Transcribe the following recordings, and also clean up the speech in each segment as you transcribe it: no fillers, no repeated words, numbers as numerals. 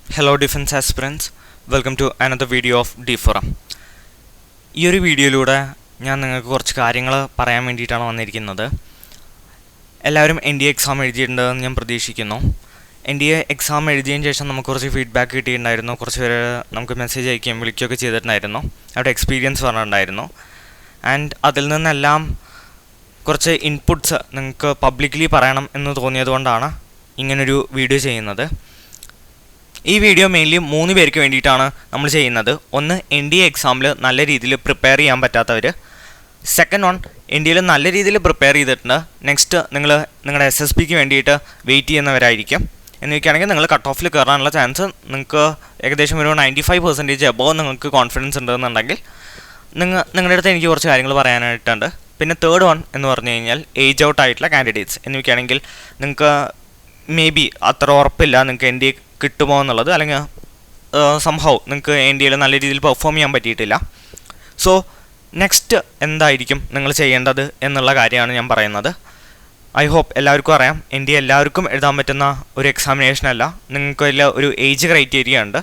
Hello defense aspirants, welcome to another video of D4M. ഈ ഒരു വീഡിയോയിലൂടെ ഞാൻ നിങ്ങൾക്ക് കുറച്ച് കാര്യങ്ങൾ പറയാൻ വേണ്ടിയിട്ടാണ് വന്നിരിക്കുന്നത്. എല്ലാവരും NDA എക്സാം എഴുതിയിട്ടുണ്ടെന്ന് ഞാൻ പ്രതീക്ഷിക്കുന്നു. NDA എക്സാം എഴുതിയതിന് ശേഷം നമുക്ക് കുറച്ച് ഫീഡ്ബാക്ക് കിട്ടിയിട്ടുണ്ടായിരുന്നു. കുറച്ച് പേര് നമുക്ക് മെസ്സേജ് അയക്കുകയും വിളിക്കുകയൊക്കെ ചെയ്തിട്ടുണ്ടായിരുന്നു. അവരുടെ എക്സ്പീരിയൻസ് പറഞ്ഞിട്ടുണ്ടായിരുന്നു. ആൻഡ് അതിൽ നിന്നെല്ലാം കുറച്ച് ഇൻപുട്സ് നിങ്ങൾക്ക് പബ്ലിക്കലി പറയണം എന്ന് തോന്നിയതുകൊണ്ടാണ് ഇങ്ങനൊരു വീഡിയോ ചെയ്യുന്നത്. ഈ വീഡിയോ മെയിൻലി 3 പേർക്ക് വേണ്ടിയിട്ടാണ് നമ്മൾ ചെയ്യുന്നത്. ഒന്ന്, NDA എക്സാമിൽ നല്ല രീതിയിൽ പ്രിപ്പയർ ചെയ്യാൻ പറ്റാത്തവർ. സെക്കൻഡ് വൺ, NDAയിൽ നല്ല രീതിയിൽ പ്രിപ്പയർ ചെയ്തിട്ടുണ്ട്, നെക്സ്റ്റ് നിങ്ങളുടെ SSBക്ക് വേണ്ടിയിട്ട് വെയിറ്റ് ചെയ്യുന്നവരായിരിക്കും. എന്നൊക്കെയാണെങ്കിൽ നിങ്ങൾ കട്ട് ഓഫിൽ കയറാനുള്ള ചാൻസ് നിങ്ങൾക്ക് ഏകദേശം ഒരു 95% എബോവ് നിങ്ങൾക്ക് കോൺഫിഡൻസ് ഉണ്ടെന്നുണ്ടെങ്കിൽ നിങ്ങളുടെ അടുത്ത് എനിക്ക് കുറച്ച് കാര്യങ്ങൾ പറയാനായിട്ടുണ്ട്. പിന്നെ തേർഡ് വൺ എന്ന് പറഞ്ഞു കഴിഞ്ഞാൽ ഏജ് ഔട്ട് ആയിട്ടുള്ള കാൻഡിഡേറ്റ്സ്. എന്നൊക്കെയാണെങ്കിൽ നിങ്ങൾക്ക് മേ ബി അത്ര ഉറപ്പില്ല നിങ്ങൾക്ക് NDA കിട്ടുമോ എന്നുള്ളത്, അല്ലെങ്കിൽ സംഭവം നിങ്ങൾക്ക് NDAയിൽ നല്ല രീതിയിൽ പെർഫോം ചെയ്യാൻ പറ്റിയിട്ടില്ല. സോ നെക്സ്റ്റ് എന്തായിരിക്കും നിങ്ങൾ ചെയ്യേണ്ടത് എന്നുള്ള കാര്യമാണ് ഞാൻ പറയുന്നത്. ഐ ഹോപ്പ് എല്ലാവർക്കും അറിയാം, NDA എല്ലാവർക്കും എഴുതാൻ പറ്റുന്ന ഒരു എക്സാമിനേഷൻ അല്ല. നിങ്ങൾക്ക് അതിൽ ഒരു ഏജ് ക്രൈറ്റീരിയ ഉണ്ട്.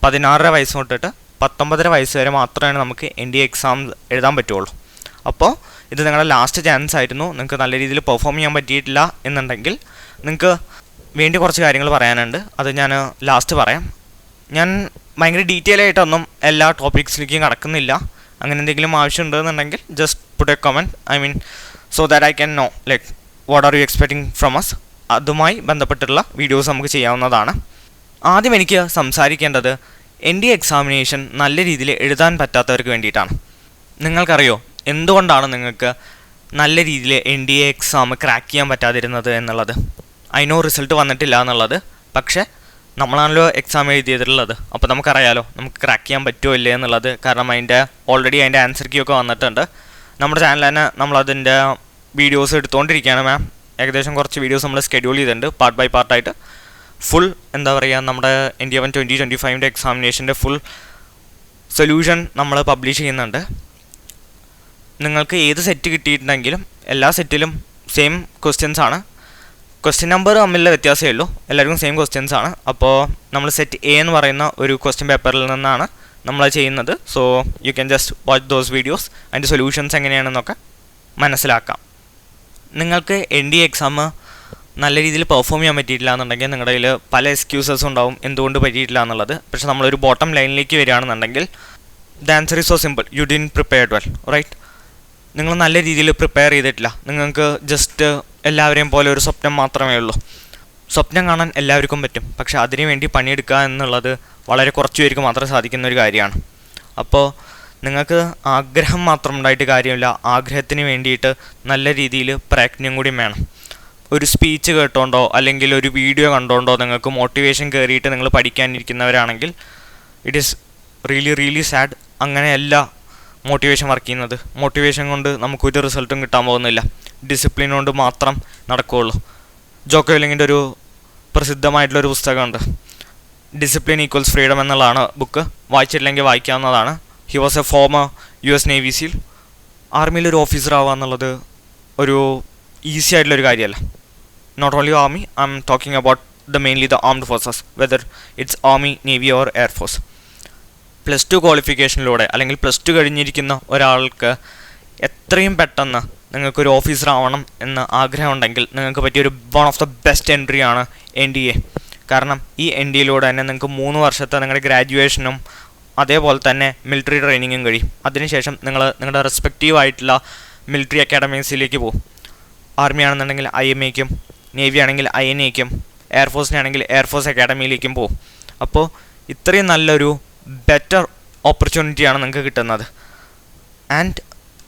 16 വയസ്സ് തൊട്ടിട്ട് 19 വയസ്സ് വരെ മാത്രമേ നമുക്ക് NDA എക്സാം എഴുതാൻ പറ്റുള്ളൂ. അപ്പോൾ ഇത് നിങ്ങളുടെ ലാസ്റ്റ് ചാൻസ് ആയിരുന്നു. നിങ്ങൾക്ക് നല്ല രീതിയിൽ പെർഫോം ചെയ്യാൻ പറ്റിയിട്ടില്ല എന്നുണ്ടെങ്കിൽ നിങ്ങൾക്ക് വേണ്ടി കുറച്ച് കാര്യങ്ങൾ പറയാനുണ്ട്. അത് ഞാൻ ലാസ്റ്റ് പറയാം. ഞാൻ ഭയങ്കര ഡീറ്റെയിൽ ആയിട്ടൊന്നും എല്ലാ ടോപ്പിക്സിലേക്കും കടക്കുന്നില്ല. അങ്ങനെ എന്തെങ്കിലും ആവശ്യമുണ്ടെന്നുണ്ടെങ്കിൽ just put a comment, so that I can know what are you expecting from us. അതുമായി ബന്ധപ്പെട്ടുള്ള വീഡിയോസ് നമുക്ക് ചെയ്യാവുന്നതാണ്. ആദ്യം എനിക്ക് സംസാരിക്കേണ്ടത് NDA എക്സാമിനേഷൻ നല്ല രീതിയിൽ എഴുതാൻ പറ്റാത്തവർക്ക് വേണ്ടിയിട്ടാണ്. നിങ്ങൾക്കറിയോ എന്തുകൊണ്ടാണ് നിങ്ങൾക്ക് നല്ല രീതിയിൽ NDA എക്സാം ക്രാക്ക് ചെയ്യാൻ പറ്റാതിരുന്നത് എന്നുള്ളത്? അതിനോ റിസൾട്ട് വന്നിട്ടില്ല എന്നുള്ളത്, പക്ഷേ നമ്മളാണല്ലോ എക്സാം എഴുതിയതിലുള്ളത്. അപ്പോൾ നമുക്കറിയാലോ നമുക്ക് ക്രാക്ക് ചെയ്യാൻ പറ്റുമോ ഇല്ലേ എന്നുള്ളത്. കാരണം ഓൾറെഡി അതിൻ്റെ ആൻസർ കീ ഒക്കെ വന്നിട്ടുണ്ട്. നമ്മുടെ ചാനൽ തന്നെ നമ്മളതിൻ്റെ വീഡിയോസ് എടുത്തുകൊണ്ടിരിക്കുകയാണ് മാം. ഏകദേശം കുറച്ച് വീഡിയോസ് നമ്മൾ ഷെഡ്യൂൾ ചെയ്തിട്ടുണ്ട് പാർട്ട് ബൈ പാർട്ടായിട്ട്. ഫുൾ നമ്മുടെ NDA 2025 എക്സാമിനേഷൻ്റെ ഫുൾ സൊല്യൂഷൻ നമ്മൾ പബ്ലിഷ് ചെയ്യുന്നുണ്ട്. നിങ്ങൾക്ക് ഏത് സെറ്റ് കിട്ടിയിട്ടുണ്ടെങ്കിലും എല്ലാ സെറ്റിലും സെയിം ക്വസ്റ്റ്യൻസ് ആണ്. ക്വസ്റ്റ്യൻ നമ്പർ തമ്മിലുള്ള വ്യത്യാസമേ ഉള്ളൂ, എല്ലാവർക്കും സെയിം ക്വസ്റ്റ്യൻസ് ആണ്. അപ്പോൾ നമ്മൾ സെറ്റ് A എന്ന് പറയുന്ന ഒരു ക്വസ്റ്റ്യൻ പേപ്പറിൽ നിന്നാണ് നമ്മൾ ചെയ്യുന്നത്. So you can just watch those videos. അതിൻ്റെ സൊല്യൂഷൻസ് എങ്ങനെയാണെന്നൊക്കെ മനസ്സിലാക്കാം. നിങ്ങൾക്ക് NDA എക്സാം നല്ല രീതിയിൽ പെർഫോം ചെയ്യാൻ പറ്റിയിട്ടില്ല എന്നുണ്ടെങ്കിൽ നിങ്ങളുടെ കയ്യിൽ പല എക്സ്ക്യൂസസ് ഉണ്ടാവും എന്തുകൊണ്ട് പറ്റിയിട്ടില്ല എന്നുള്ളത്. പക്ഷേ നമ്മളൊരു ബോട്ടം ലൈനിലേക്ക് വരികയാണെന്നുണ്ടെങ്കിൽ the answer is so simple, you didn't prepared well, right? നിങ്ങൾ നല്ല രീതിയിൽ പ്രിപ്പയർ ചെയ്തിട്ടില്ല. നിങ്ങൾക്ക് ജസ്റ്റ് എല്ലാവരെയും പോലെ ഒരു സ്വപ്നം മാത്രമേ ഉള്ളൂ. സ്വപ്നം കാണാൻ എല്ലാവർക്കും പറ്റും, പക്ഷേ അതിനുവേണ്ടി പണിയെടുക്കുക എന്നുള്ളത് വളരെ കുറച്ച് പേർക്ക് മാത്രം സാധിക്കുന്ന ഒരു കാര്യമാണ്. അപ്പോൾ നിങ്ങൾക്ക് ആഗ്രഹം മാത്രം ഉണ്ടായിട്ട് കാര്യമില്ല, ആഗ്രഹത്തിന് വേണ്ടിയിട്ട് നല്ല രീതിയിൽ പ്രയത്നം കൂടി വേണം. ഒരു സ്പീച്ച് കേട്ടോണ്ടോ അല്ലെങ്കിൽ ഒരു വീഡിയോ കണ്ടോണ്ടോ നിങ്ങൾക്ക് മോട്ടിവേഷൻ കയറിയിട്ട് നിങ്ങൾ പഠിക്കാനിരിക്കുന്നവരാണെങ്കിൽ ഇറ്റ് ഈസ് റിയലി സാഡ്. അങ്ങനെയല്ല മോട്ടിവേഷൻ വർക്ക് ചെയ്യുന്നത്. മോട്ടിവേഷൻ കൊണ്ട് നമുക്കൊരു റിസൾട്ടും കിട്ടാൻ പോകുന്നില്ല. ഡിസിപ്ലിൻ കൊണ്ട് മാത്രം നടക്കുകയുള്ളൂ. ജോക്കോ വില്ലിങ്ങിൻ്റെ ഒരു പ്രസിദ്ധമായിട്ടുള്ളൊരു പുസ്തകമുണ്ട്, ഡിസിപ്ലിൻ ഈക്വൽസ് ഫ്രീഡം എന്നുള്ളതാണ് ബുക്ക്. വായിച്ചിട്ടില്ലെങ്കിൽ വായിക്കാവുന്നതാണ്. He was a former US navy seal. ആർമിയിലൊരു ഓഫീസർ ആവുക എന്നുള്ളത് ഒരു ഈസി ആയിട്ടുള്ളൊരു കാര്യമല്ല. Not only army, I'm talking about mainly the armed forces, whether it's army, navy or air force. +2 ക്വാളിഫിക്കേഷനിലൂടെ അല്ലെങ്കിൽ +2 കഴിഞ്ഞിരിക്കുന്ന ഒരാൾക്ക് എത്രയും പെട്ടെന്ന് നിങ്ങൾക്കൊരു ഓഫീസർ ആവണം എന്ന് ആഗ്രഹമുണ്ടെങ്കിൽ നിങ്ങൾക്ക് പറ്റിയൊരു വൺ ഓഫ് ദ ബെസ്റ്റ് എൻട്രിയാണ് NDA. കാരണം ഈ NDAയിലൂടെ തന്നെ നിങ്ങൾക്ക് 3 വർഷത്തെ നിങ്ങളുടെ ഗ്രാജുവേഷനും അതേപോലെ തന്നെ മിലിറ്ററി ട്രെയിനിങ്ങും കഴിയും. അതിനുശേഷം നിങ്ങളുടെ റെസ്പെക്റ്റീവ് ആയിട്ടുള്ള മിലിറ്ററി അക്കാഡമീസിലേക്ക് പോകും. ആർമി ആണെന്നുണ്ടെങ്കിൽ IMAയ്ക്കും, നേവി ആണെങ്കിൽ INAയ്ക്കും, എയർഫോഴ്സിനാണെങ്കിൽ എയർഫോഴ്സ് അക്കാഡമിയിലേക്കും പോകും. അപ്പോൾ ഇത്രയും നല്ലൊരു ബെറ്റർ ഓപ്പർച്യൂണിറ്റിയാണ് നിങ്ങൾക്ക് കിട്ടുന്നത്. ആൻഡ്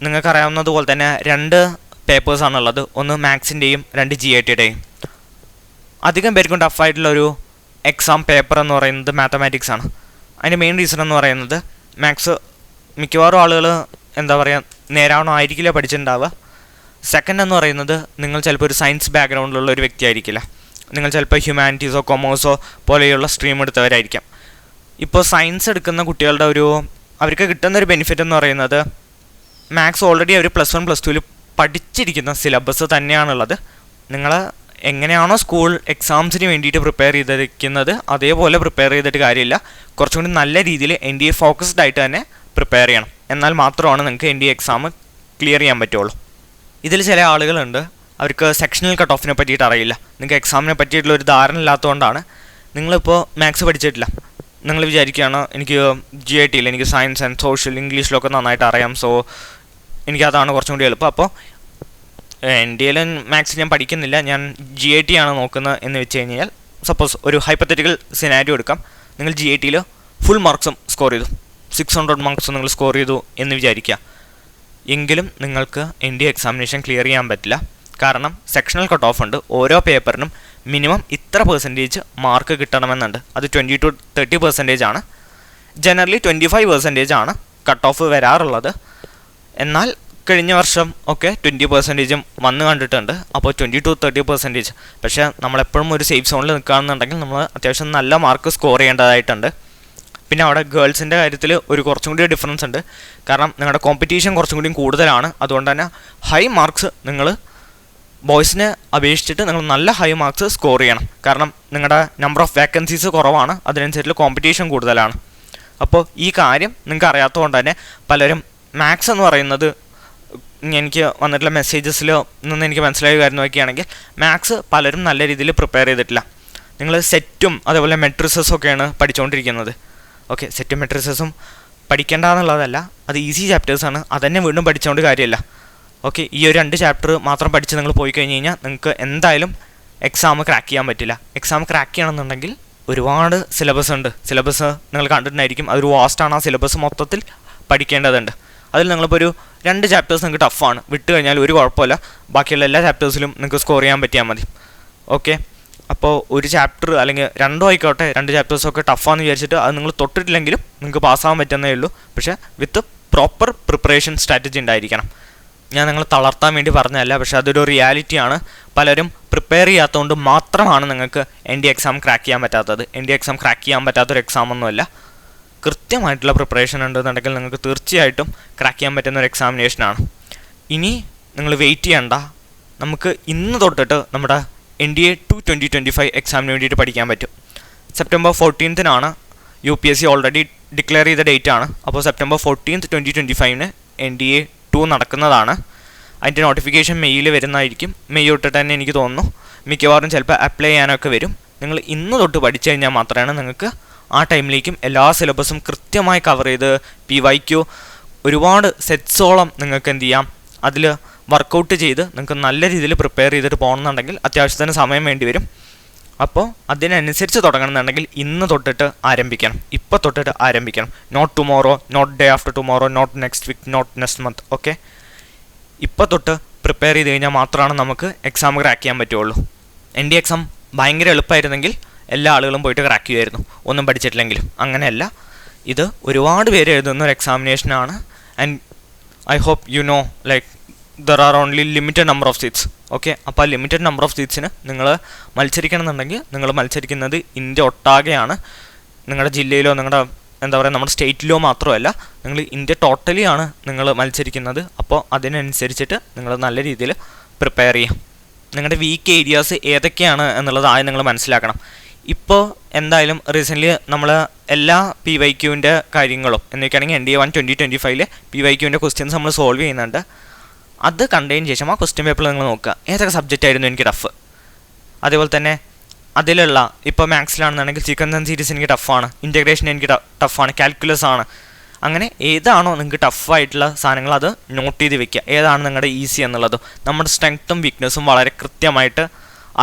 നിങ്ങൾക്കറിയാവുന്നതുപോലെ തന്നെ 2 പേപ്പേഴ്സാണുള്ളത്. ഒന്ന് മാത്സിൻ്റെയും 2 GATയുടെയും. അധികം പേർക്കും ടഫായിട്ടുള്ളൊരു എക്സാം പേപ്പർ എന്ന് പറയുന്നത് മാത്തമാറ്റിക്സ് ആണ്. അതിൻ്റെ മെയിൻ റീസൺ എന്ന് പറയുന്നത് മാത്സ് മിക്കവാറും ആളുകൾ നേരാവണമായിരിക്കില്ല പഠിച്ചിട്ടുണ്ടാവുക. സെക്കൻഡ് എന്ന് പറയുന്നത് നിങ്ങൾ ചിലപ്പോൾ ഒരു സയൻസ് ബാക്ക്ഗ്രൗണ്ടിലുള്ള ഒരു വ്യക്തി ആയിരിക്കില്ല. നിങ്ങൾ ചിലപ്പോൾ ഹ്യൂമാനിറ്റീസോ കൊമേഴ്സോ പോലെയുള്ള സ്ട്രീം എടുത്തവരായിരിക്കാം. ഇപ്പോൾ സയൻസ് എടുക്കുന്ന കുട്ടികളുടെ അവർക്ക് കിട്ടുന്നൊരു ബെനിഫിറ്റ് എന്ന് പറയുന്നത് മാത്സ് ഓൾറെഡി അവർ +1 +2 പഠിച്ചിരിക്കുന്ന സിലബസ് തന്നെയാണുള്ളത്. നിങ്ങൾ എങ്ങനെയാണോ സ്കൂൾ എക്സാംസിന് വേണ്ടിയിട്ട് പ്രിപ്പയർ ചെയ്തിരിക്കുന്നത് അതേപോലെ പ്രിപ്പയർ ചെയ്തിട്ട് കാര്യമില്ല. കുറച്ചും കൂടി നല്ല രീതിയിൽ NDA ഫോക്കസ്ഡ് ആയിട്ട് തന്നെ പ്രിപ്പയർ ചെയ്യണം. എന്നാൽ മാത്രമാണ് നിങ്ങൾക്ക് NDA എക്സാം ക്ലിയർ ചെയ്യാൻ പറ്റുള്ളൂ. ഇതിൽ ചില ആളുകളുണ്ട്, അവർക്ക് സെക്ഷണൽ കട്ട് ഓഫിനെ പറ്റിയിട്ട് അറിയില്ല. നിങ്ങൾക്ക് എക്സാമിനെ പറ്റിയിട്ടുള്ള ഒരു ധാരണ ഇല്ലാത്തതുകൊണ്ടാണ്. നിങ്ങളിപ്പോൾ മാത്സ് പഠിച്ചിട്ടില്ല, നിങ്ങൾ വിചാരിക്കുകയാണ് എനിക്ക് GITയിൽ എനിക്ക് സയൻസ് ആൻഡ് സോഷ്യൽ ഇംഗ്ലീഷിലൊക്കെ നന്നായിട്ട് അറിയാം, സോ എനിക്കതാണ് കുറച്ചും കൂടി എളുപ്പം. അപ്പോൾ NDAയിലും മാത്സ് ഞാൻ പഠിക്കുന്നില്ല, ഞാൻ GIT ആണ് നോക്കുന്നത് എന്ന് വെച്ച് കഴിഞ്ഞാൽ, സപ്പോസ് ഒരു ഹൈപ്പത്തറ്റിക്കൽ സിനാരിയോ എടുക്കാം. നിങ്ങൾ GITയിൽ ഫുൾ മാർക്സും സ്കോർ ചെയ്തു, 600 മാർക്സ് നിങ്ങൾ സ്കോർ ചെയ്തു എന്ന് വിചാരിക്കുക. എങ്കിലും നിങ്ങൾക്ക് NDA എക്സാമിനേഷൻ ക്ലിയർ ചെയ്യാൻ പറ്റില്ല. കാരണം സെക്ഷണൽ കട്ട് ഓഫ് ഉണ്ട്. ഓരോ പേപ്പറിനും മിനിമം ഇത്ര പെർസെൻറ്റേജ് മാർക്ക് കിട്ടണമെന്നുണ്ട്. അത് 20 to 30% ആണ്. ജനറലി 25% ആണ് കട്ട് ഓഫ് വരാറുള്ളത്. എന്നാൽ കഴിഞ്ഞ വർഷം ഒക്കെ 20% വന്ന് കണ്ടിട്ടുണ്ട്. അപ്പോൾ 20 to 30%. പക്ഷേ നമ്മളെപ്പോഴും ഒരു സേഫ് സോണിൽ നിൽക്കുകയാണെന്നുണ്ടെങ്കിൽ നമ്മൾ അത്യാവശ്യം നല്ല മാർക്ക് സ്കോർ ചെയ്യേണ്ടതായിട്ടുണ്ട്. പിന്നെ അവിടെ ഗേൾസിൻ്റെ കാര്യത്തിൽ ഒരു കുറച്ചും കൂടി ഡിഫറൻസ് ഉണ്ട്. കാരണം നിങ്ങളുടെ കോമ്പറ്റീഷൻ കുറച്ചും കൂടി കൂടുതലാണ്. അതുകൊണ്ട് തന്നെ ഹൈ മാർക്സ് നിങ്ങൾ ബോയ്സിനെ അപേക്ഷിച്ചിട്ട് നിങ്ങൾ നല്ല ഹൈ മാർക്സ് സ്കോർ ചെയ്യണം. കാരണം നിങ്ങളുടെ നമ്പർ ഓഫ് വേക്കൻസീസ് കുറവാണ്, അതിനനുസരിച്ച് കോമ്പറ്റീഷൻ കൂടുതലാണ്. അപ്പോൾ ഈ കാര്യം നിങ്ങൾക്ക് അറിയാത്തതുകൊണ്ട് തന്നെ പലരും മാത്സ് എന്ന് പറയുന്നത്, എനിക്ക് വന്നിട്ടുള്ള മെസ്സേജസിൽ നിന്ന് എനിക്ക് മനസ്സിലായ കാര്യം നോക്കുകയാണെങ്കിൽ മാത്സ് പലരും നല്ല രീതിയിൽ പ്രിപ്പയർ ചെയ്തിട്ടില്ല. നിങ്ങൾ സെറ്റും അതേപോലെ മെട്രിസസും ഒക്കെയാണ് പഠിച്ചുകൊണ്ടിരിക്കുന്നത്. ഓക്കെ, സെറ്റും മെട്രിസസും പഠിക്കേണ്ട എന്നുള്ളതല്ല, അത് ഈസി ചാപ്റ്റേഴ്സാണ്, അതന്നെ വീണ്ടും പഠിച്ചുകൊണ്ട് കാര്യമില്ല. ഓക്കെ, ഈ ഒരു 2 ചാപ്റ്റർ മാത്രം പഠിച്ച് നിങ്ങൾ പോയി കഴിഞ്ഞ് കഴിഞ്ഞാൽ നിങ്ങൾക്ക് എന്തായാലും എക്സാം ക്രാക്ക് ചെയ്യാൻ പറ്റില്ല. എക്സാം ക്രാക്ക് ചെയ്യണമെന്നുണ്ടെങ്കിൽ ഒരുപാട് സിലബസ് ഉണ്ട്. സിലബസ് നിങ്ങൾ കണ്ടിട്ടുണ്ടായിരിക്കും, അതൊരു വാസ്റ്റാണ്. ആ സിലബസ് മൊത്തത്തിൽ പഠിക്കേണ്ടതുണ്ട്. അതിൽ നിങ്ങളിപ്പോൾ ഒരു 2 ചാപ്റ്റേഴ്സ് നിങ്ങൾക്ക് ടഫാണ്, വിട്ട് കഴിഞ്ഞാൽ ഒരു കുഴപ്പമില്ല, ബാക്കിയുള്ള എല്ലാ ചാപ്റ്റേഴ്സിലും നിങ്ങൾക്ക് സ്കോർ ചെയ്യാൻ പറ്റിയാൽ മതി. ഓക്കെ, അപ്പോൾ ഒരു ചാപ്റ്റർ അല്ലെങ്കിൽ 2 ആയിക്കോട്ടെ, 2 ചാപ്റ്റേഴ്സൊക്കെ ടഫാന്ന് വിചാരിച്ചിട്ട് അത് നിങ്ങൾ തൊട്ടിട്ടില്ലെങ്കിലും നിങ്ങൾക്ക് പാസ്സാകാൻ പറ്റുന്നേ ഉള്ളൂ. പക്ഷേ വിത്ത് പ്രോപ്പർ പ്രിപ്പറേഷൻ സ്ട്രാറ്റജി ഉണ്ടായിരിക്കണം. ഞാൻ നിങ്ങൾ തളർത്താൻ വേണ്ടി പറഞ്ഞതല്ല, പക്ഷേ അതൊരു റിയാലിറ്റിയാണ്. പലരും പ്രിപ്പയർ ചെയ്യാത്തതുകൊണ്ട് മാത്രമാണ് നിങ്ങൾക്ക് NDA എക്സാം ക്രാക്ക് ചെയ്യാൻ പറ്റാത്തത്. NDA എക്സാം ക്രാക്ക് ചെയ്യാൻ പറ്റാത്തൊരു എക്സാമൊന്നുമല്ല. കൃത്യമായിട്ടുള്ള പ്രിപ്പറേഷൻ ഉണ്ടെന്നുണ്ടെങ്കിൽ നിങ്ങൾക്ക് തീർച്ചയായിട്ടും ക്രാക്ക് ചെയ്യാൻ പറ്റുന്ന ഒരു എക്സാമിനേഷനാണ്. ഇനി നിങ്ങൾ വെയിറ്റ് ചെയ്യണ്ട, നമുക്ക് ഇന്ന് തൊട്ടിട്ട് നമ്മുടെ NDA 2025 എക്സാമിന് വേണ്ടിയിട്ട് പഠിക്കാൻ പറ്റും. September 14th UPSC already declare ചെയ്ത ഡേറ്റ് ആണ്. അപ്പോൾ September 14th 2025 NDA 2 നടക്കുന്നതാണ്. അതിൻ്റെ നോട്ടിഫിക്കേഷൻ മെയ്യിൽ വരുന്നതായിരിക്കും. മെയ് തൊട്ടിട്ട് തന്നെ എനിക്ക് തോന്നുന്നു മിക്കവാറും ചിലപ്പോൾ അപ്ലൈ ചെയ്യാനൊക്കെ വരും. നിങ്ങൾ ഇന്ന് തൊട്ട് പഠിച്ചു കഴിഞ്ഞാൽ മാത്രമാണ് നിങ്ങൾക്ക് ആ ടൈമിലേക്കും എല്ലാ സിലബസും കൃത്യമായി കവർ ചെയ്ത് PYQ ഒരുപാട് സെറ്റ്സോളം നിങ്ങൾക്ക് എന്ത് ചെയ്യാം, അതിൽ വർക്കൗട്ട് ചെയ്ത് നിങ്ങൾക്ക് നല്ല രീതിയിൽ പ്രിപ്പയർ ചെയ്തിട്ട് പോകണമെന്നുണ്ടെങ്കിൽ അത്യാവശ്യത്തിന് സമയം വേണ്ടി വരും. അപ്പോൾ അതിനനുസരിച്ച് തുടങ്ങണമെന്നുണ്ടെങ്കിൽ ഇന്ന് തൊട്ടിട്ട് ആരംഭിക്കണം, ഇപ്പോൾ തൊട്ടിട്ട് ആരംഭിക്കണം. Not tomorrow, not day after tomorrow, not next week, not next month. Okay, ഇപ്പോൾ തൊട്ട് പ്രിപ്പയർ ചെയ്ത് കഴിഞ്ഞാൽ മാത്രമാണ് നമുക്ക് എക്സാം ക്രാക്ക് ചെയ്യാൻ പറ്റുള്ളൂ. NDA എക്സാം ഭയങ്കര എളുപ്പമായിരുന്നെങ്കിൽ എല്ലാ ആളുകളും പോയിട്ട് ക്രാക്ക് ചെയ്യുമായിരുന്നു, ഒന്നും പഠിച്ചിട്ടില്ലെങ്കിലും. അങ്ങനെയല്ല, ഇത് ഒരുപാട് പേര് എഴുതുന്ന ഒരു എക്സാമിനേഷനാണ്. And I hope you know like there are only limited number of seats. Okay, അപ്പോൾ ആ ലിമിറ്റഡ് നമ്പർ ഓഫ് സീറ്റ്സിന് നിങ്ങൾ മത്സരിക്കണം എന്നുണ്ടെങ്കിൽ നിങ്ങൾ മത്സരിക്കുന്നത് ഇന്ത്യ ഒട്ടാകെയാണ്. നിങ്ങളുടെ ജില്ലയിലോ നിങ്ങളുടെ എന്താ പറയുക നമ്മുടെ സ്റ്റേറ്റിലോ മാത്രമല്ല, നിങ്ങൾ ഇന്ത്യ ടോട്ടലി ആണ് നിങ്ങൾ മത്സരിക്കുന്നത്. അപ്പോൾ അതിനനുസരിച്ചിട്ട് നിങ്ങൾ നല്ല രീതിയിൽ പ്രിപ്പയർ ചെയ്യാം. നിങ്ങളുടെ വീക്ക് ഏരിയാസ് ഏതൊക്കെയാണ് എന്നുള്ളത് ആദ്യം നിങ്ങൾ മനസ്സിലാക്കണം. ഇപ്പോൾ എന്തായാലും റീസെൻ്റ്ലി നമ്മൾ എല്ലാ PYQൻ്റെ കാര്യങ്ങളും എന്നൊക്കെയാണെങ്കിൽ NDA 1 2025 PYQൻ്റെ ക്വസ്റ്റ്യൻസ് നമ്മൾ സോൾവ് ചെയ്യുന്നുണ്ട്. അത് കണ്ടതിന് ശേഷം ആ ക്വസ്റ്റ്യൻ പേപ്പർ നിങ്ങൾ നോക്കുക, ഏതൊക്കെ സബ്ജക്റ്റ് ആയിരുന്നു എനിക്ക് ടഫ്. അതേപോലെ തന്നെ അതിലുള്ള ഇപ്പോൾ മാത്സിലാണെന്നുണ്ടെങ്കിൽ സീക്വൻസ് ആൻഡ് സീരീസ് എനിക്ക് ടഫാണ്, ഇൻറ്റഗ്രേഷൻ എനിക്ക് ടഫാണ്, കാൽക്കുലസ് ആണ്. അങ്ങനെ ഏതാണോ നിങ്ങൾക്ക് ടഫായിട്ടുള്ള സാധനങ്ങൾ അത് നോട്ട് ചെയ്ത് വെക്കുക. ഏതാണ് നിങ്ങളുടെ ഈസി എന്നുള്ളത്. നമ്മുടെ സ്ട്രെങ്ത്തും വീക്ക്നെസ്സും വളരെ കൃത്യമായിട്ട്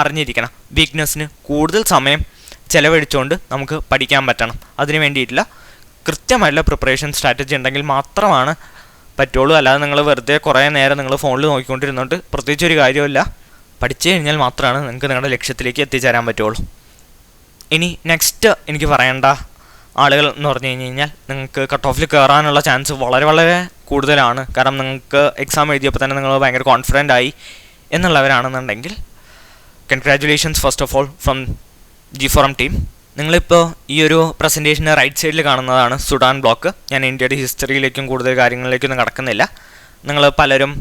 അറിഞ്ഞിരിക്കണം. വീക്ക്നെസ്സിന് കൂടുതൽ സമയം ചിലവഴിച്ചുകൊണ്ട് നമുക്ക് പഠിക്കാൻ പറ്റണം. അതിന് വേണ്ടിയിട്ടുള്ള കൃത്യമായിട്ടുള്ള പ്രിപ്പറേഷൻ സ്ട്രാറ്റജി ഉണ്ടെങ്കിൽ മാത്രമാണ് പറ്റുള്ളൂ. അല്ലാതെ നിങ്ങൾ വെറുതെ കുറേ നേരം നിങ്ങൾ ഫോണിൽ നോക്കിക്കൊണ്ടിരുന്നുകൊണ്ട് പ്രത്യേകിച്ച് ഒരു കാര്യമില്ല. പഠിച്ചു കഴിഞ്ഞാൽ മാത്രമാണ് നിങ്ങൾക്ക് നിങ്ങളുടെ ലക്ഷ്യത്തിലേക്ക് എത്തിച്ചേരാൻ പറ്റുള്ളൂ. ഇനി നെക്സ്റ്റ് എനിക്ക് പറയേണ്ട ആളുകൾ എന്ന് പറഞ്ഞു കഴിഞ്ഞാൽ നിങ്ങൾക്ക് കട്ട് ഓഫിൽ കയറാനുള്ള ചാൻസ് വളരെ വളരെ കൂടുതലാണ്. കാരണം നിങ്ങൾക്ക് എക്സാം എഴുതിയപ്പോൾ തന്നെ നിങ്ങൾ ഭയങ്കര കോൺഫിഡൻ്റ് ആയി എന്നുള്ളവരാണെന്നുണ്ടെങ്കിൽ congratulations first of all from G4M team. നിങ്ങളിപ്പോൾ ഈ ഒരു പ്രസൻറ്റേഷന് റൈറ്റ് സൈഡിൽ കാണുന്നതാണ് സുഡാൻ ബ്ലോക്ക്. ഞാൻ ഇന്ത്യയുടെ ഹിസ്റ്ററിയിലേക്കും കൂടുതൽ കാര്യങ്ങളിലേക്കൊന്നും കടക്കുന്നില്ല. നിങ്ങൾ പലരും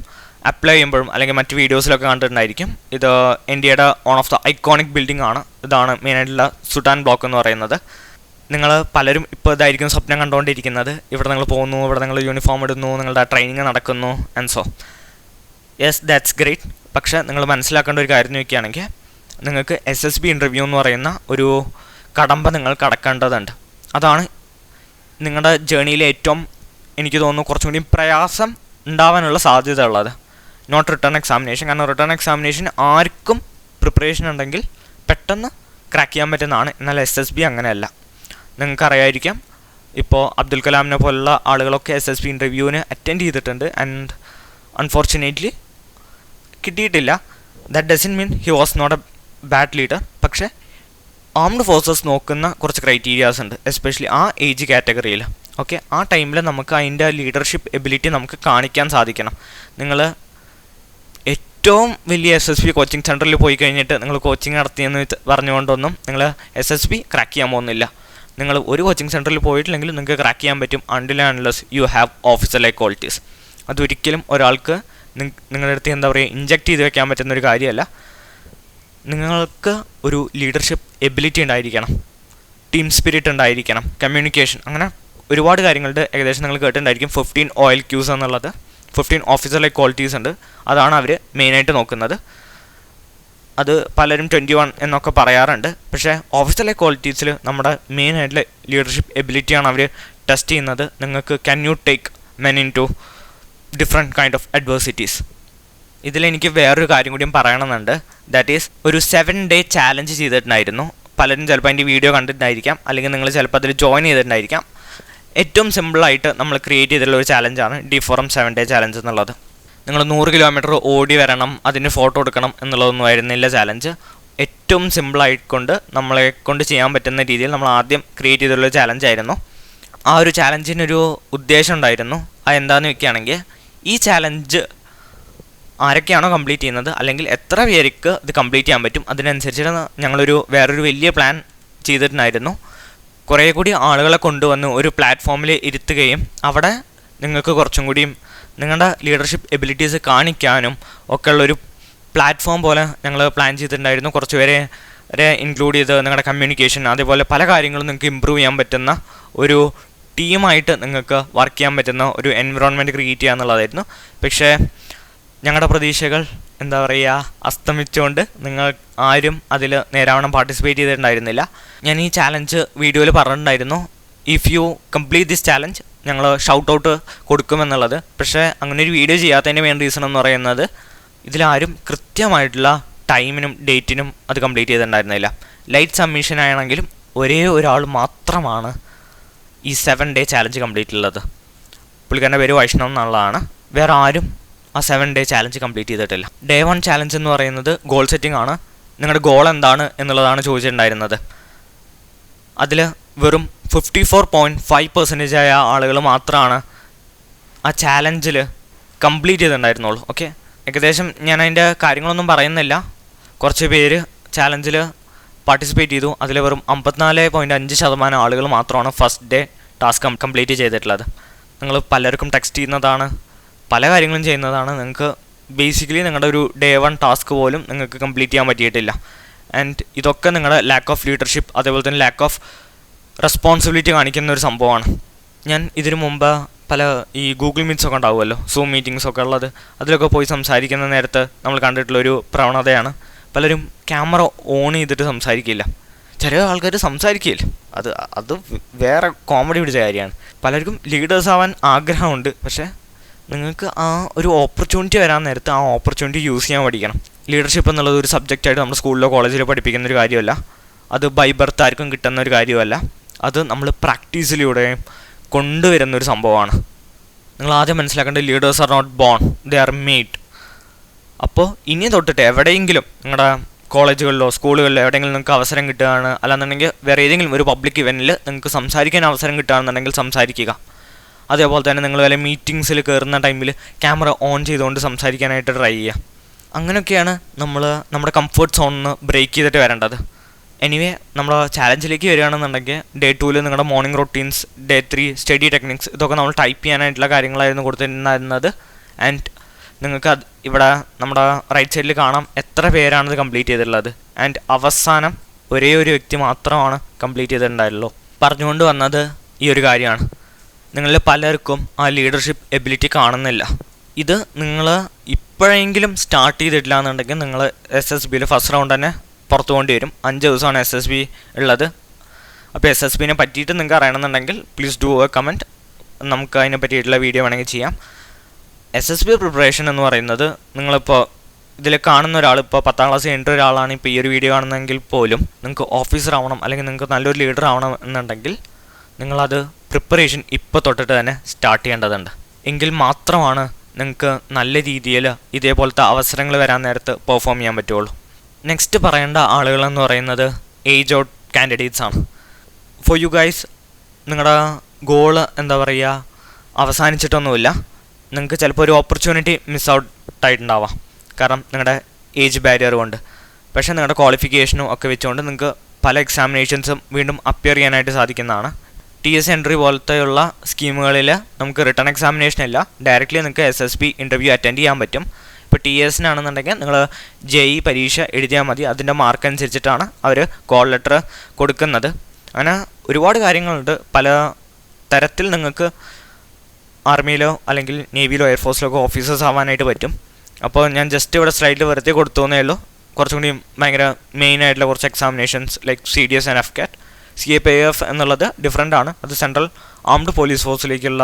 അപ്ലൈ ചെയ്യുമ്പോഴും അല്ലെങ്കിൽ മറ്റ് വീഡിയോസിലൊക്കെ കണ്ടിട്ടുണ്ടായിരിക്കും. ഇത് ഇന്ത്യയുടെ one of the iconic building ആണ്. ഇതാണ് മെയിനായിട്ടുള്ള സുഡാൻ ബ്ലോക്ക് എന്ന് പറയുന്നത്. നിങ്ങൾ പലരും ഇപ്പോൾ ഇതായിരിക്കും സ്വപ്നം കണ്ടുകൊണ്ടിരിക്കുന്നത്. ഇവിടെ നിങ്ങൾ പോകുന്നു, ഇവിടെ നിങ്ങൾ യൂണിഫോം ഇടുന്നു, നിങ്ങളുടെ ട്രെയിനിങ് നടക്കുന്നു and so. Yes, that's great. പക്ഷേ നിങ്ങൾ മനസ്സിലാക്കേണ്ട ഒരു കാര്യം നോക്കുകയാണെങ്കിൽ നിങ്ങൾക്ക് SSB ഇൻ്റർവ്യൂ എന്ന് പറയുന്ന ഒരു കടമ്പ നിങ്ങൾ കടക്കേണ്ടതുണ്ട്. അതാണ് നിങ്ങളുടെ ജേണിയിലെ ഏറ്റവും, എനിക്ക് തോന്നുന്നു, കുറച്ചും കൂടി പ്രയാസം ഉണ്ടാവാനുള്ള സാധ്യത ഉള്ളത്. Not return examination. കാരണം റിട്ടേൺ എക്സാമിനേഷൻ ആർക്കും പ്രിപ്പറേഷൻ ഉണ്ടെങ്കിൽ പെട്ടെന്ന് ക്രാക്ക് ചെയ്യാൻ പറ്റുന്നതാണ്. എന്നാൽ SSB അങ്ങനെയല്ല. നിങ്ങൾക്കറിയായിരിക്കാം, ഇപ്പോൾ അബ്ദുൽ കലാമിനെ പോലുള്ള ആളുകളൊക്കെ SSB ഇൻ്റർവ്യൂവിന് അറ്റൻഡ് ചെയ്തിട്ടുണ്ട് ആൻഡ് അൺഫോർച്ചുനേറ്റ്ലി കിട്ടിയിട്ടില്ല. That doesn't mean he was not a bad leader. പക്ഷേ ആംഡ് ഫോഴ്സസ് നോക്കുന്ന കുറച്ച് ക്രൈറ്റീരിയാസ് ഉണ്ട്, എസ്പെഷ്യലി ആ ഏജ് കാറ്റഗറിയിൽ. ഓക്കെ, ആ ടൈമിൽ നമുക്ക് അതിൻ്റെ ലീഡർഷിപ്പ് എബിലിറ്റി നമുക്ക് കാണിക്കാൻ സാധിക്കണം. നിങ്ങൾ ഏറ്റവും വലിയ SSB കോച്ചിങ് സെൻറ്ററിൽ പോയി കഴിഞ്ഞിട്ട് നിങ്ങൾ കോച്ചിങ് നടത്തിയെന്ന് പറഞ്ഞുകൊണ്ടൊന്നും നിങ്ങൾ SSB ക്രാക്ക് ചെയ്യാൻ പോകുന്നില്ല. നിങ്ങൾ ഒരു കോച്ചിങ് സെൻറ്ററിൽ പോയിട്ടില്ലെങ്കിൽ നിങ്ങൾക്ക് ക്രാക്ക് ചെയ്യാൻ പറ്റും, until and unless you have officer like qualities. അതൊരിക്കലും ഒരാൾക്ക് നിങ്ങളുടെ അടുത്ത് എന്താ പറയുക ഇൻജെക്റ്റ് ചെയ്ത് വെക്കാൻ പറ്റുന്നൊരു കാര്യമല്ല. നിങ്ങൾക്ക് ഒരു ലീഡർഷിപ്പ് എബിലിറ്റി ഉണ്ടായിരിക്കണം, ടീം സ്പിരിറ്റ് ഉണ്ടായിരിക്കണം, കമ്മ്യൂണിക്കേഷൻ, അങ്ങനെ ഒരുപാട് കാര്യങ്ങളുടെ ഏകദേശം നിങ്ങൾ കേട്ടിട്ടുണ്ടായിരിക്കും. 15 OLQs എന്നുള്ളത്, 15 ഓഫീസർ ലൈക്ക് ക്വാളിറ്റീസ് ഉണ്ട്. അതാണ് അവർ മെയിനായിട്ട് നോക്കുന്നത്. അത് പലരും 21 എന്നൊക്കെ പറയാറുണ്ട്. പക്ഷേ ഓഫീസർ ലൈക്ക് ക്വാളിറ്റീസിൽ നമ്മുടെ മെയിനായിട്ടുള്ള ലീഡർഷിപ്പ് എബിലിറ്റിയാണ് അവർ ടെസ്റ്റ് ചെയ്യുന്നത്. നിങ്ങൾക്ക് can you take men in to different kind of adversities. ഇതിലെനിക്ക് വേറൊരു കാര്യം കൂടിയും പറയണമെന്നുണ്ട്. ദാറ്റ് ഈസ് ഒരു 7-day ചാലഞ്ച് ചെയ്തിട്ടുണ്ടായിരുന്നു. പലരും ചിലപ്പോൾ അതിൻ്റെ വീഡിയോ കണ്ടിട്ടുണ്ടായിരിക്കാം, അല്ലെങ്കിൽ നിങ്ങൾ ചിലപ്പോൾ അതിൽ ജോയിൻ ചെയ്തിട്ടുണ്ടായിരിക്കാം. ഏറ്റവും സിമ്പിളായിട്ട് നമ്മൾ ക്രിയേറ്റ് ചെയ്തിട്ടുള്ള ഒരു ചാലഞ്ചാണ് D4M 7-day ചാലഞ്ച് എന്നുള്ളത്. നിങ്ങൾ 100 കിലോമീറ്റർ ഓടി വരണം, അതിന് ഫോട്ടോ എടുക്കണം എന്നുള്ളതൊന്നും ആയിരുന്നില്ല ചാലഞ്ച്. ഏറ്റവും സിമ്പിളായിക്കൊണ്ട് നമ്മളെ കൊണ്ട് ചെയ്യാൻ പറ്റുന്ന രീതിയിൽ നമ്മൾ ആദ്യം ക്രിയേറ്റ് ചെയ്തിട്ടുള്ള ചാലഞ്ചായിരുന്നു. ആ ഒരു ചാലഞ്ചിനൊരു ഉദ്ദേശം ഉണ്ടായിരുന്നു. അതെന്താണെന്ന് വെക്കുകയാണെങ്കിൽ, ഈ ചാലഞ്ച് ആരൊക്കെയാണോ കംപ്ലീറ്റ് ചെയ്യുന്നത്, അല്ലെങ്കിൽ എത്ര പേർക്ക് ഇത് കംപ്ലീറ്റ് ചെയ്യാൻ പറ്റും, അതിനനുസരിച്ചിട്ട് ഞങ്ങളൊരു വേറൊരു വലിയ പ്ലാൻ ചെയ്തിട്ടുണ്ടായിരുന്നു. കുറേ കൂടി ആളുകളെ കൊണ്ടുവന്ന് ഒരു പ്ലാറ്റ്ഫോമിൽ ഇരുത്തുകയും അവിടെ നിങ്ങൾക്ക് കുറച്ചും കൂടിയും നിങ്ങളുടെ ലീഡർഷിപ്പ് എബിലിറ്റീസ് കാണിക്കാനും ഒക്കെ ഉള്ളൊരു പ്ലാറ്റ്ഫോം പോലെ ഞങ്ങൾ പ്ലാൻ ചെയ്തിട്ടുണ്ടായിരുന്നു. കുറച്ച് പേരെ ഇൻക്ലൂഡ് ചെയ്ത് നിങ്ങളുടെ കമ്മ്യൂണിക്കേഷൻ, അതേപോലെ പല കാര്യങ്ങളും നിങ്ങൾക്ക് ഇമ്പ്രൂവ് ചെയ്യാൻ പറ്റുന്ന ഒരു ടീമായിട്ട് നിങ്ങൾക്ക് വർക്ക് ചെയ്യാൻ പറ്റുന്ന ഒരു എൻവിറോൺമെൻറ്റ് ക്രിയേറ്റ് ചെയ്യുക എന്നുള്ളതായിരുന്നു. പക്ഷേ ഞങ്ങളുടെ പ്രതീക്ഷകൾ എന്താ പറയുക അസ്തമിച്ചുകൊണ്ട് നിങ്ങൾ ആരും അതിൽ നേരാവണ്ണം പാർട്ടിസിപ്പേറ്റ് ചെയ്തിട്ടുണ്ടായിരുന്നില്ല. ഞാൻ ഈ ചാലഞ്ച് വീഡിയോയിൽ പറഞ്ഞിട്ടുണ്ടായിരുന്നു, if you complete this challenge ഞങ്ങൾ ഷൗട്ട് ഔട്ട് കൊടുക്കുമെന്നുള്ളത്. പക്ഷേ അങ്ങനെ ഒരു വീഡിയോ ചെയ്യാത്തതിൻ്റെ മെയിൻ റീസൺ എന്ന് പറയുന്നത്, ഇതിലാരും കൃത്യമായിട്ടുള്ള ടൈമിനും ഡേറ്റിനും അത് കംപ്ലീറ്റ് ചെയ്തിട്ടുണ്ടായിരുന്നില്ല. ലൈറ്റ് സബ്മിഷൻ ആണെങ്കിലും ഒരേ ഒരാൾ മാത്രമാണ് ഈ 7-day ചാലഞ്ച് കംപ്ലീറ്റ് ഉള്ളത്. പുള്ളിക്കാരൻ്റെ പേര് വൈഷ്ണവ് എന്നുള്ളതാണ്. വേറെ ആരും ആ 7-day ചാലഞ്ച് കംപ്ലീറ്റ് ചെയ്തിട്ടില്ല. Day 1 ചാലഞ്ച് എന്ന് പറയുന്നത് ഗോൾ സെറ്റിംഗ് ആണ്. നിങ്ങളുടെ ഗോൾ എന്താണ് എന്നുള്ളതാണ് ചോദിച്ചിട്ടുണ്ടായിരുന്നത്. അതിൽ വെറും 54.5% ആയ ആളുകൾ മാത്രമാണ് ആ ചാലഞ്ചിൽ കംപ്ലീറ്റ് ചെയ്തിട്ടുണ്ടായിരുന്നുള്ളൂ. ഓക്കെ, ഏകദേശം ഞാൻ അതിൻ്റെ കാര്യങ്ങളൊന്നും പറയുന്നില്ല. കുറച്ച് പേര് ചാലഞ്ചിൽ പാർട്ടിസിപ്പേറ്റ് ചെയ്തു. അതിൽ വെറും 54.5% ആളുകൾ മാത്രമാണ് ഫസ്റ്റ് ഡേ ടാസ്ക് കംപ്ലീറ്റ് ചെയ്തിട്ടുള്ളത്. നിങ്ങൾ പലർക്കും ടെക്സ്റ്റ് ചെയ്യുന്നതാണ്, പല കാര്യങ്ങളും ചെയ്യുന്നതാണ്. നിങ്ങൾക്ക് ബേസിക്കലി നിങ്ങളുടെ ഒരു Day 1 ടാസ്ക് പോലും നിങ്ങൾക്ക് കംപ്ലീറ്റ് ചെയ്യാൻ പറ്റിയിട്ടില്ല. ആൻഡ് ഇതൊക്കെ നിങ്ങളുടെ ലാക്ക് ഓഫ് ലീഡർഷിപ്പ്, അതേപോലെ തന്നെ ലാക്ക് ഓഫ് റെസ്പോൺസിബിലിറ്റി കാണിക്കുന്ന ഒരു സംഭവമാണ്. ഞാൻ ഇതിനു മുമ്പ് പല ഈ ഗൂഗിൾ മീറ്റ്സൊക്കെ ഉണ്ടാവുമല്ലോ, സൂം മീറ്റിങ്സൊക്കെ ഉള്ളത്, അതിലൊക്കെ പോയി സംസാരിക്കുന്ന നേരത്ത് നമ്മൾ കണ്ടിട്ടുള്ളൊരു പ്രവണതയാണ് പലരും ക്യാമറ ഓൺ ചെയ്തിട്ട് സംസാരിക്കില്ല. ചില ആൾക്കാർ സംസാരിക്കില്ല, അത് വേറെ കോമഡി പിടിച്ച കാര്യമാണ്. പലർക്കും ലീഡേഴ്സ് ആവാൻ ആഗ്രഹമുണ്ട്, പക്ഷേ നിങ്ങൾക്ക് ആ ഒരു ഓപ്പർച്യൂണിറ്റി വരാൻ നേരത്ത് ആ ഓപ്പർച്യൂണിറ്റി യൂസ് ചെയ്യാൻ പഠിക്കണം. ലീഡർഷിപ്പ് എന്നുള്ളത് ഒരു സബ്ജക്റ്റായിട്ട് നമ്മുടെ സ്കൂളിലോ കോളേജിലോ പഠിപ്പിക്കുന്ന ഒരു കാര്യമല്ല. അത് ബൈ ബർത്ത് ആർക്കും കിട്ടുന്ന ഒരു കാര്യമല്ല. അത് നമ്മൾ പ്രാക്ടീസിലൂടെ കൊണ്ടുവരുന്നൊരു സംഭവമാണ്. നിങ്ങൾ ആദ്യം മനസ്സിലാക്കേണ്ട, leaders are not born, they are made. അപ്പോൾ ഇനി തൊട്ടിട്ട് എവിടെയെങ്കിലും നിങ്ങളുടെ കോളേജുകളിലോ സ്കൂളുകളിലോ എവിടെയെങ്കിലും നിങ്ങൾക്ക് അവസരം കിട്ടുകയാണ്, അല്ലാന്നുണ്ടെങ്കിൽ വേറെ ഏതെങ്കിലും ഒരു പബ്ലിക് ഇവൻറ്റിൽ നിങ്ങൾക്ക് സംസാരിക്കാൻ അവസരം കിട്ടുകയാണെന്നുണ്ടെങ്കിൽ സംസാരിക്കുക. അതേപോലെ തന്നെ നിങ്ങൾ വല്ല മീറ്റിങ്സിൽ കയറുന്ന ടൈമിൽ ക്യാമറ ഓൺ ചെയ്തുകൊണ്ട് സംസാരിക്കാനായിട്ട് ട്രൈ ചെയ്യുക. അങ്ങനെയൊക്കെയാണ് നമ്മൾ നമ്മുടെ കംഫർട്ട് സോണിന്ന് ബ്രേക്ക് ചെയ്തിട്ട് വരേണ്ടത്. എനിവേ, നമ്മൾ ചാലഞ്ചിലേക്ക് വരികയാണെന്നുണ്ടെങ്കിൽ Day 2 നിങ്ങളുടെ morning routines, Day 3 study techniques, ഇതൊക്കെ നമ്മൾ ടൈപ്പ് ചെയ്യാനായിട്ടുള്ള കാര്യങ്ങളായിരുന്നു കൊടുത്തിട്ടുണ്ടായിരുന്നത്. ആൻഡ് നിങ്ങൾക്ക് ഇവിടെ നമ്മുടെ റൈറ്റ് സൈഡിൽ കാണാം എത്ര പേരാണിത് കംപ്ലീറ്റ് ചെയ്തിട്ടുള്ളത്. ആൻഡ് അവസാനം ഒരേ ഒരു വ്യക്തി മാത്രമാണ് കംപ്ലീറ്റ് ചെയ്തിട്ടുണ്ടായുള്ളൂ. പറഞ്ഞുകൊണ്ട് വന്നത് ഈ ഒരു കാര്യമാണ്. നിങ്ങളിൽ പലർക്കും ആ ലീഡർഷിപ്പ് എബിലിറ്റി കാണുന്നില്ല. ഇത് നിങ്ങൾ ഇപ്പോഴെങ്കിലും സ്റ്റാർട്ട് ചെയ്തിട്ടില്ല എന്നുണ്ടെങ്കിൽ നിങ്ങൾ SSBയിൽ ഫസ്റ്റ് റൗണ്ട് തന്നെ പുറത്തു കൊണ്ടി വരും. 5 ദിവസമാണ് SSB ഉള്ളത്. അപ്പോൾ SSBനെ പറ്റിയിട്ട് നിങ്ങൾക്ക് അറിയണമെന്നുണ്ടെങ്കിൽ പ്ലീസ് ഡു എ കമൻറ്റ്. നമുക്ക് അതിനെ പറ്റിയിട്ടുള്ള വീഡിയോ വേണമെങ്കിൽ ചെയ്യാം. SSB പ്രിപ്പറേഷൻ എന്ന് പറയുന്നത് നിങ്ങളിപ്പോൾ ഇതിൽ കാണുന്ന ഒരാൾ ഇപ്പോൾ 10ാം ക്ലാസ് കഴിഞ്ഞിട്ട് ഒരാളാണ് ഇപ്പോൾ ഈ ഒരു വീഡിയോ കാണുന്നതെങ്കിൽ പോലും നിങ്ങൾക്ക് ഓഫീസർ ആവണം അല്ലെങ്കിൽ നിങ്ങൾക്ക് നല്ലൊരു ലീഡർ ആവണം എന്നുണ്ടെങ്കിൽ നിങ്ങളത് പ്രിപ്പറേഷൻ ഇപ്പോൾ തൊട്ടിട്ട് തന്നെ സ്റ്റാർട്ട് ചെയ്യേണ്ടതുണ്ട്. എങ്കിൽ മാത്രമാണ് നിങ്ങൾക്ക് നല്ല രീതിയിൽ ഇതേപോലത്തെ അവസരങ്ങൾ വരാൻ നേരത്ത് പെർഫോം ചെയ്യാൻ പറ്റുള്ളൂ. നെക്സ്റ്റ് പറയേണ്ട ആളുകളെന്ന് പറയുന്നത് ഏജ് ഔട്ട് കാൻഡിഡേറ്റ്സ് ആണ്. ഫോർ യു ഗൈസ്, നിങ്ങളുടെ ഗോള് എന്താ പറയുക അവസാനിച്ചിട്ടൊന്നുമില്ല. നിങ്ങൾക്ക് ചിലപ്പോൾ ഒരു ഓപ്പർച്യൂണിറ്റി മിസ് ഔട്ട് ആയിട്ടുണ്ടാവാം, കാരണം നിങ്ങളുടെ ഏജ് ബാരിയർ കൊണ്ട്. പക്ഷേ നിങ്ങളുടെ ക്വാളിഫിക്കേഷനും ഒക്കെ വെച്ചുകൊണ്ട് നിങ്ങൾക്ക് പല എക്സാമിനേഷൻസും വീണ്ടും അപ്പിയർ ചെയ്യാനായിട്ട് സാധിക്കുന്നതാണ്. TS എൻട്രി പോലത്തെയുള്ള സ്കീമുകളിൽ നമുക്ക് റിട്ടേൺ എക്സാമിനേഷൻ ഇല്ല, ഡയറക്റ്റ്ലി നിങ്ങൾക്ക് SSB ഇൻ്റർവ്യൂ അറ്റൻഡ് ചെയ്യാൻ പറ്റും. ഇപ്പോൾ TSനാണെന്നുണ്ടെങ്കിൽ നിങ്ങൾ JE പരീക്ഷ എഴുതിയാൽ മതി. അതിൻ്റെ മാർക്ക് അനുസരിച്ചിട്ടാണ് അവർ കോൾ ലെറ്റർ കൊടുക്കുന്നത്. അങ്ങനെ ഒരുപാട് കാര്യങ്ങളുണ്ട്. പല തരത്തിൽ നിങ്ങൾക്ക് ആർമിയിലോ അല്ലെങ്കിൽ നേവിയിലോ എയർഫോഴ്സിലോ ഒക്കെ ഓഫീസേഴ്സ് ആവാനായിട്ട് പറ്റും. അപ്പോൾ ഞാൻ ജസ്റ്റ് ഇവിടെ സ്ലൈഡിൽ വെറുതെ കൊടുത്തോന്നേ ഉള്ളൂ. കുറച്ചും കൂടി ഭയങ്കര മെയിനായിട്ടുള്ള കുറച്ച് examinations like CDS and FCAT. CAPF എന്നുള്ളത് ഡിഫറെൻ്റ് ആണ്. അത് സെൻട്രൽ ആംഡ് പോലീസ് ഫോഴ്സിലേക്കുള്ള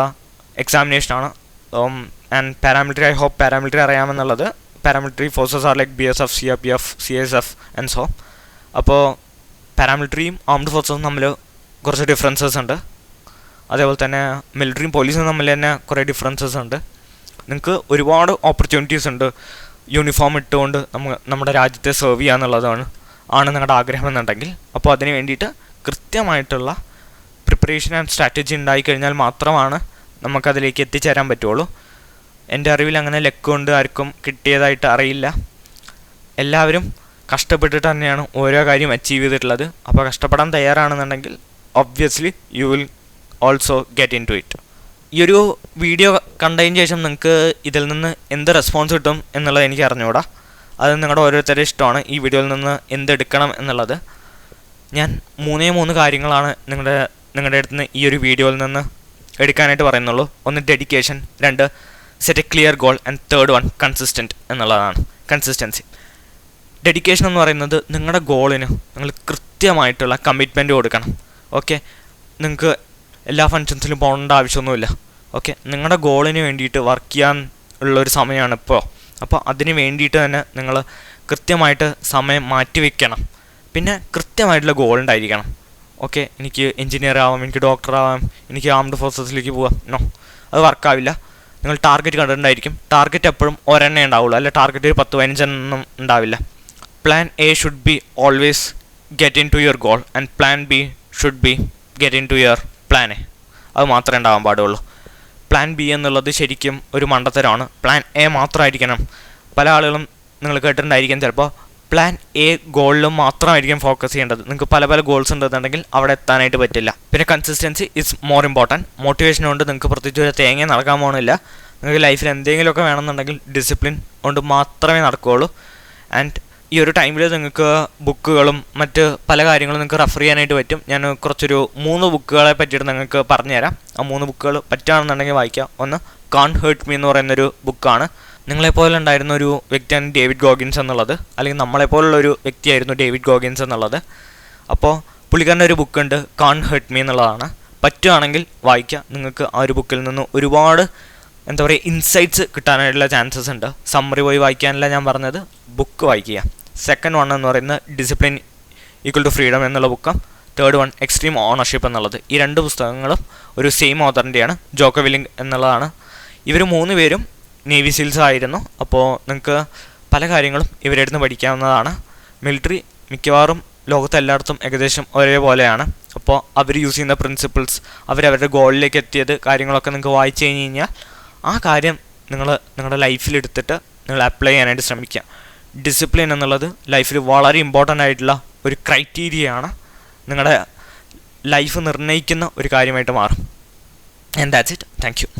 എക്സാമിനേഷനാണ്. And paramilitary, I hope paramilitary അറിയാമെന്നുള്ളത്. Paramilitary forces are like BSF, CRPF, CSF and so. അപ്പോൾ പാരാമിലിറ്ററിയും ആംഡ് ഫോഴ്സസും തമ്മിൽ കുറച്ച് ഡിഫറൻസസ് ഉണ്ട്. അതേപോലെ തന്നെ മിലിറ്ററിയും പോലീസും തമ്മിൽ തന്നെ കുറേ ഡിഫറൻസസ് ഉണ്ട്. നിങ്ങൾക്ക് ഒരുപാട് ഓപ്പർച്യൂണിറ്റീസ് ഉണ്ട് യൂണിഫോം ഇട്ടുകൊണ്ട് നമ്മുടെ രാജ്യത്തെ സെർവ് ചെയ്യുക എന്നുള്ളതാണ് നിങ്ങളുടെ ആഗ്രഹം എന്നുണ്ടെങ്കിൽ. അപ്പോൾ അതിന് വേണ്ടിയിട്ട് കൃത്യമായിട്ടുള്ള പ്രിപ്പറേഷൻ ആൻഡ് സ്ട്രാറ്റജി ഉണ്ടായിക്കഴിഞ്ഞാൽ മാത്രമാണ് നമുക്കതിലേക്ക് എത്തിച്ചേരാൻ പറ്റുള്ളൂ. എൻ്റെ അറിവിൽ അങ്ങനെ ലക്ക് കൊണ്ട് ആർക്കും കിട്ടിയതായിട്ട് അറിയില്ല. എല്ലാവരും കഷ്ടപ്പെട്ടിട്ട് തന്നെയാണ് ഓരോ കാര്യം അച്ചീവ് ചെയ്തിട്ടുള്ളത്. അപ്പോൾ കഷ്ടപ്പെടാൻ തയ്യാറാണെന്നുണ്ടെങ്കിൽ obviously you will also get in to it. ഈ ഒരു വീഡിയോ കണ്ടതിന് ശേഷം നിങ്ങൾക്ക് ഇതിൽ നിന്ന് എന്ത് റെസ്പോൺസ് കിട്ടും എന്നുള്ളത് എനിക്ക് അറിഞ്ഞുകൂടാ. അത് നിങ്ങളുടെ ഓരോരുത്തരുടെ ഇഷ്ടമാണ് ഈ വീഡിയോയിൽ നിന്ന് എന്തെടുക്കണം എന്നുള്ളത്. ഞാൻ 3 കാര്യങ്ങളാണ് നിങ്ങളുടെ അടുത്ത് നിന്ന് ഈ ഒരു വീഡിയോയിൽ നിന്ന് എടുക്കാനായിട്ട് പറയുന്നുള്ളൂ. 1 dedication, 2 set A clear goal, and 3rd consistent എന്നുള്ളതാണ്. കൺസിസ്റ്റൻസി. ഡെഡിക്കേഷൻ എന്ന് പറയുന്നത് നിങ്ങളുടെ ഗോളിന് നിങ്ങൾ കൃത്യമായിട്ടുള്ള കമ്മിറ്റ്മെൻറ്റ് കൊടുക്കണം. ഓക്കെ, നിങ്ങൾക്ക് എല്ലാ ഫങ്ഷൻസിലും പോകേണ്ട ആവശ്യമൊന്നുമില്ല. ഓക്കെ, നിങ്ങളുടെ ഗോളിന് വേണ്ടിയിട്ട് വർക്ക് ചെയ്യാൻ ഉള്ളൊരു സമയമാണ് ഇപ്പോൾ. അപ്പോൾ അതിന് വേണ്ടിയിട്ട് തന്നെ നിങ്ങൾ കൃത്യമായിട്ട് സമയം മാറ്റിവെക്കണം. പിന്നെ കൃത്യമായിട്ടുള്ള ഗോൾ ഉണ്ടായിരിക്കണം. ഓക്കെ, എനിക്ക് എഞ്ചിനീയർ ആവാം, എനിക്ക് ഡോക്ടർ ആവാം, എനിക്ക് ആംഡ് ഫോഴ്സസിലേക്ക് പോവാം. നോ, അത് വർക്കാവില്ല. നിങ്ങൾ ടാർഗറ്റ് കണ്ടിട്ടുണ്ടായിരിക്കും. ടാർഗറ്റ് എപ്പോഴും ഒരെണ്ണേ ഉണ്ടാവുള്ളൂ, അല്ല ടാർഗറ്റ് ഒരു 10-15 ഉണ്ടാവില്ല. Plan A should be always get in to your goal, and plan B should be get in to your plan A. അത് മാത്രമേ ഉണ്ടാവാൻ പാടുള്ളൂ. പ്ലാൻ B എന്നുള്ളത് ശരിക്കും ഒരു മണ്ടത്തരമാണ്. Plan A മാത്രമായിരിക്കണം. പല ആളുകളും നിങ്ങൾ കേട്ടിട്ടുണ്ടായിരിക്കും ചിലപ്പോൾ പ്ലാൻ A ഗോളിലും മാത്രമായിരിക്കും ഫോക്കസ് ചെയ്യേണ്ടത്. നിങ്ങൾക്ക് പല ഗോൾസ് ഉണ്ടെന്നുണ്ടെങ്കിൽ അവിടെ എത്താനായിട്ട് പറ്റില്ല. പിന്നെ consistency is more important. Motivation കൊണ്ട് നിങ്ങൾക്ക് പ്രത്യേകിച്ച് ഒരു തേങ്ങ നടക്കാൻ പോകുന്നില്ല. നിങ്ങൾക്ക് ലൈഫിൽ എന്തെങ്കിലുമൊക്കെ വേണമെന്നുണ്ടെങ്കിൽ ഡിസിപ്ലിൻ കൊണ്ട് മാത്രമേ നടക്കുകയുള്ളൂ. ആൻഡ് ഈ ഒരു ടൈമിൽ നിങ്ങൾക്ക് ബുക്കുകളും മറ്റ് പല കാര്യങ്ങളും നിങ്ങൾക്ക് റെഫർ ചെയ്യാനായിട്ട് പറ്റും. ഞാൻ കുറച്ചൊരു 3 ബുക്കുകളെ പറ്റിയിട്ട് നിങ്ങൾക്ക് പറഞ്ഞുതരാം. ആ 3 ബുക്കുകൾ പറ്റുകയാണെന്നുണ്ടെങ്കിൽ വായിക്കാം. ഒന്ന് കാൺട്ട് ഹേർട്ട് മീ എന്ന് പറയുന്നൊരു ബുക്കാണ്. നിങ്ങളെപ്പോലെ ഉണ്ടായിരുന്ന ഒരു വ്യക്തിയാണ് ഡേവിഡ് ഗോഗിൻസ് എന്നുള്ളത്, അല്ലെങ്കിൽ നമ്മളെപ്പോലുള്ളൊരു വ്യക്തിയായിരുന്നു ഡേവിഡ് ഗോഗിൻസ് എന്നുള്ളത്. അപ്പോൾ പുള്ളിക്കാരൻ്റെ ഒരു ബുക്കുണ്ട് കാൺട്ട് ഹേർട്ട് മീ എന്നുള്ളതാണ്. പറ്റുകയാണെങ്കിൽ വായിക്കുക. നിങ്ങൾക്ക് ആ ഒരു ബുക്കിൽ നിന്ന് ഒരുപാട് എന്താ പറയുക ഇൻസൈറ്റ്സ് കിട്ടാനായിട്ടുള്ള ചാൻസസ് ഉണ്ട്. സമ്മറി പോയി വായിക്കാനല്ല ഞാൻ പറഞ്ഞത്, ബുക്ക് വായിക്കുക. 2nd എന്ന് പറയുന്നത് ഡിസിപ്ലിൻ ഈക്വൽ ടു ഫ്രീഡം എന്നുള്ള ബുക്കും. 3rd എക്സ്ട്രീം ഓണർഷിപ്പ് എന്നുള്ളത്. ഈ 2 പുസ്തകങ്ങളും ഒരു സെയിം ഓതറിൻ്റെയാണ്, ജോക്കോ വില്ലിംഗ് എന്നുള്ളതാണ്. ഇവർ 3 പേരും നേവി സീൽസ് ആയിരുന്നു. അപ്പോൾ നിങ്ങൾക്ക് പല കാര്യങ്ങളും ഇവരുടെ അടുത്ത് പഠിക്കാവുന്നതാണ്. മിലിറ്ററി മിക്കവാറും ലോകത്ത് എല്ലായിടത്തും ഏകദേശം ഒരേപോലെയാണ്. അപ്പോൾ അവർ യൂസ് ചെയ്യുന്ന പ്രിൻസിപ്പിൾസ്, അവരവരുടെ ഗോളിലേക്ക് എത്തിയത് കാര്യങ്ങളൊക്കെ നിങ്ങൾക്ക് വായിച്ചു കഴിഞ്ഞ് കഴിഞ്ഞാൽ ആ കാര്യം നിങ്ങളുടെ ലൈഫിലെടുത്തിട്ട് നിങ്ങൾ അപ്ലൈ ചെയ്യാനായിട്ട് ശ്രമിക്കുക. ഡിസിപ്ലിൻ എന്നുള്ളത് ലൈഫിൽ വളരെ ഇമ്പോർട്ടൻ്റ് ആയിട്ടുള്ള ഒരു ക്രൈറ്റീരിയയാണ്. നിങ്ങളുടെ ലൈഫ് നിർണ്ണയിക്കുന്ന ഒരു കാര്യമായിട്ട് മാറും. And that's it. Thank you.